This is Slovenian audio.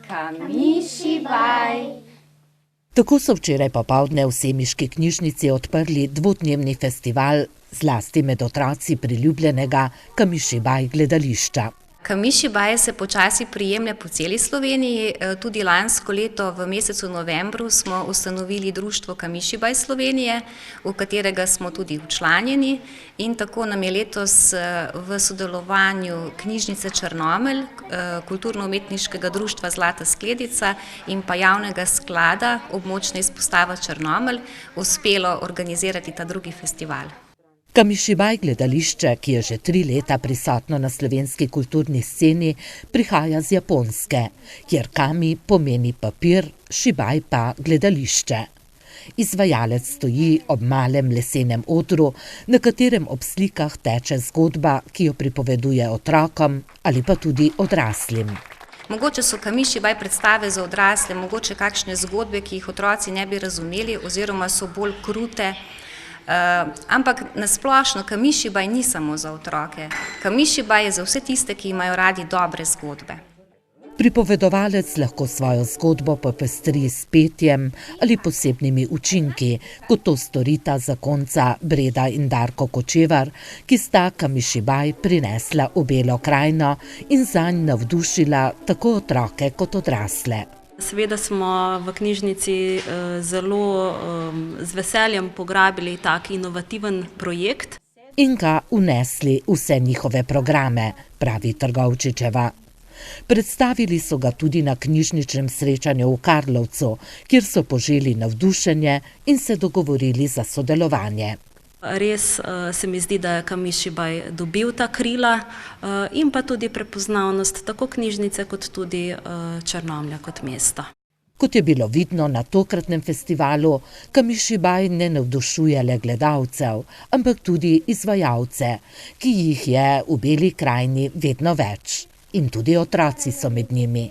Kamišibaj. Tako so včeraj popoldne v semiški knjižnici odprli dvodnevni festival, zlasti med otroci priljubljenega Kamišibaj gledališča. Kamišibaj se počasi prijemlja po celi Sloveniji. Tudi lansko leto v mesecu novembru smo ustanovili društvo Kamišibaj Slovenije, v katerega smo tudi včlanjeni, in tako nam je letos v sodelovanju Knjižnice Črnomelj, Kulturno-umetniškega društva Zlata skledica in pa javnega sklada Območna izpostava Črnomelj uspelo organizirati ta drugi festival. Kamišibaj gledališče, ki je že 3 leta prisotno na slovenski kulturni sceni, prihaja z Japonske, kjer kami pomeni papir, šibaj pa gledališče. Izvajalec stoji ob malem lesenem odru, na katerem ob slikah teče zgodba, ki jo pripoveduje otrokom ali pa tudi odraslim. Mogoče so Kamišibaj predstave za odrasle, mogoče kakšne zgodbe, ki jih otroci ne bi razumeli oziroma so bolj krute. Ampak nasplošno Kamišibaj ni samo za otroke. Kamišibaj je za vse tiste, ki imajo radi dobre zgodbe. Pripovedovalec lahko svojo zgodbo popestri s petjem ali posebnimi učinki, kot to storita zakonca Breda in Darko Kočevar, ki sta Kamišibaj prinesla v Belo krajino in zanj navdušila tako otroke kot odrasle. Seveda smo v knjižnici zelo z veseljem pograbili tak inovativen projekt. In ga vnesli vse njihove programe, pravi Trgovčičeva. Predstavili so ga tudi na knjižničnem srečanju v Karlovcu, kjer so poželi navdušenje in se dogovorili za sodelovanje. Res se mi zdi, da je Kamišibaj dobil ta krila in pa tudi prepoznavnost tako knjižnice kot tudi Črnomlja kot mesta. Kot je bilo vidno na tokratnem festivalu, Kamišibaj ne navdušuje le gledalcev, ampak tudi izvajalce, ki jih je v Beli krajini vedno več. In tudi otroci so med njimi.